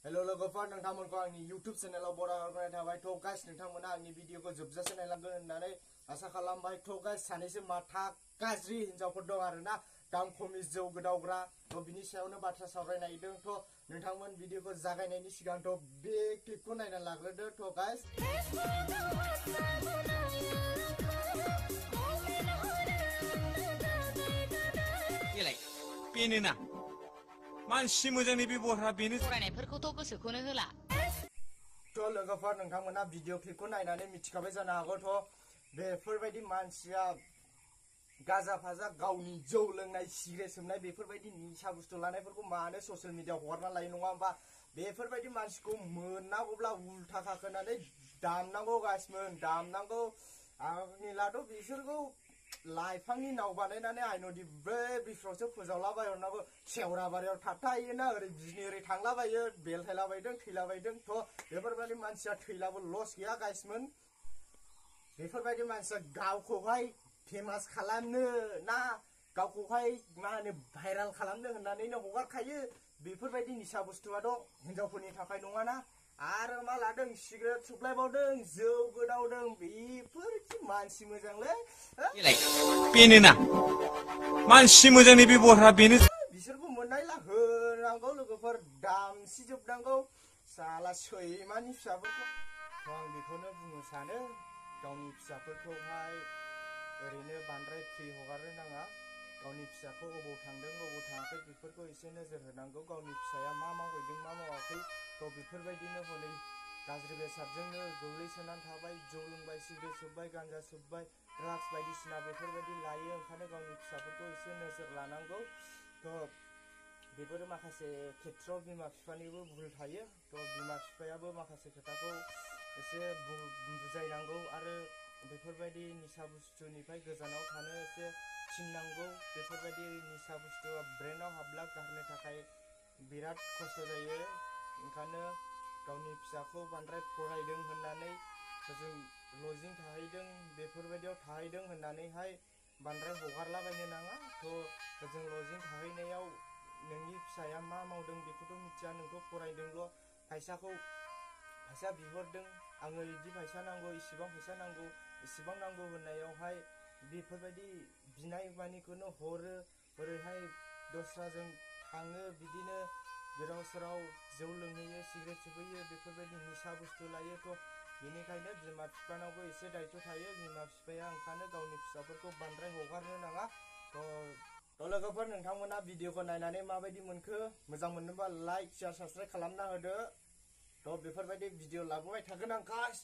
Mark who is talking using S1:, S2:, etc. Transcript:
S1: hello लोगोफोर नोंथांमोनखौ आंनि YouTube चेनेलाव बरायनाय थाबाय थ' गाइस नोंथांमोना आंनि भिडिअखौ जोबजासे नायलांगोन होननानै आसा खालामबाय थ' गाइस सानैसो माथा गाज्रि हिनजावफोर दं आरोना दाम खमि जौ गोदावग्रा थ' बिनि सायावनो बाथ्रा सावरायनो नागिरदों थ' नोंथांमोन भिडिअखौ जागायनायनि सिगां थ' बे क्लिपखौ नायना लाग्रोदो थ' गाइस
S2: बेनोना मानसि मोजांनि बेबहारा बेनो
S3: फरायनायफोरखौथ' गोसोखौनो होला
S1: थ' लोगोफोर नोंथांमोना भिडिअ क्लिपखौ नायनानै मिथिखाबाय जानो हागौ थ' बेफोरबायदि मानसिया गाजा फाजा गावनि जौ लोंनाय सिगारेट सोबनाय बेफोरबायदि निसा बुस्थु लानायफोरखौ मानो ससियेल मिडियाआव हगारना लायो नङा होमबा बेफोरबायदि मानसिखौ मोननांगौब्ला उल्था खाखोनानै दामनांगौ गासिमोन दामनांगौ आंनिलाथ' बिसोरखौ लाइफांनि नाव बानायनानै आइन'दि बिफ्रावसो फोजावलाबायहरनांगौ सेवराबारियाव थाबथाहैयोना ओरै बिनि ओरै थांलाबायो बेलथायलाबायदों थैलाबायदों थ' बेफोरबायदि मानसिया थैलाबो लस गैया गाइसमोन बेफोरबायदि मानसिया गावखौहाय फेमास खालामनो ना गावखौहाय मा होनो भाइराल खालामनो होननानैनो हगारखायो बेफोरबायदि निसा बुस्थुआथ' हिनजावफोरनि थाखाय नङाना आरो मा लादों सिगारेट सोबलायबावदों जौ गोदावदों बेफोरखि मानसि मोजांलै
S2: बेनोना मानसि मोजांनि बेबहारा बेनो
S1: बिसोरखौ मोननायला होनांगौ लोगोफोर दामसिजोबनांगौ साला सैमानि फिसाफोरखौ आं बेखौनो बुंनो सानो गावनि फिसाफोरखौहाय ओरैनो बांद्राय फ्रि हगारनो नाङा गावनि फिसाखौ अबाव थांदों अबाव थाङाखै बेफोरखौ एसे नोजोर होनांगौ गावनि फिसाया मा मावहैदों मा मावाखै थ' बेफोरबायदिनो हनै गाज्रि बेसादजोंनो गोग्लैसोनानै थाबाय जौ लोंबाय सिगारेट सोबबाय गान्जा सोबबाय ड्राग्स बायदिसिना बेफोरबायदि लायो ओंखायनो गावनि फिसाफोरखौ एसे नोजोर लानांगौ थ' बेफोरो माखासे खेथ्रआव बिमा बिफानिबो भुल थायो थ' बिमा बिफायाबो माखासे खोथाखौ एसे बुजायनांगौ आरो बेफोरबायदि निसा बुस्थुनिफ्राय गोजानाव थानो एसे थिननांगौ बेफोरबायदि निसा बुस्थुआ ब्रेनाव हाबला गारनो थाखाय बिराद खस्थ' जायो ओंखायनो गावनि फिसाखौ बांद्राय फरायदों होननानै जों लजिं थाहैदों बेफोरबायदियाव थाहैदों होननानैहाय बांद्राय हगारलाबायनो नाङा थ' जों लजिं थाहैनायाव नोंनि फिसाया मा मावदों बेखौथ' मिथिया नोंखौ फरायदोंल' फैसा बिहरदों आङो बिदि फैसा नांगौ इसिबां फैसा नांगौ इसिबां नांगौ होननायावहाय बेफोरबायदि बिनाय मानिखौनो हरो ओरैहाय दस्राजों थाङो बिदिनो गोदाव सोराव जौ लोंहैयो सिगारेट सोबहैयो बेफोरबायदि निसा बुस्थु लायो थ' बेनिखायनो बिमा बिफानावबो एसे दायथ' थायो बिमा बिफाया ओंखायनो गावनि फिसाफोरखौ बांद्राय हगारनो नाङा थ' लोगोफोर नोंथांमोना भिडिअखौ नायनानै माबायदि मोनखो मोजां मोनोबा लाइक शेयार साबसक्राइब खालामना होदो थ' बेफोरबायदि भिडिअ लाबोबाय थागोन आं गाइस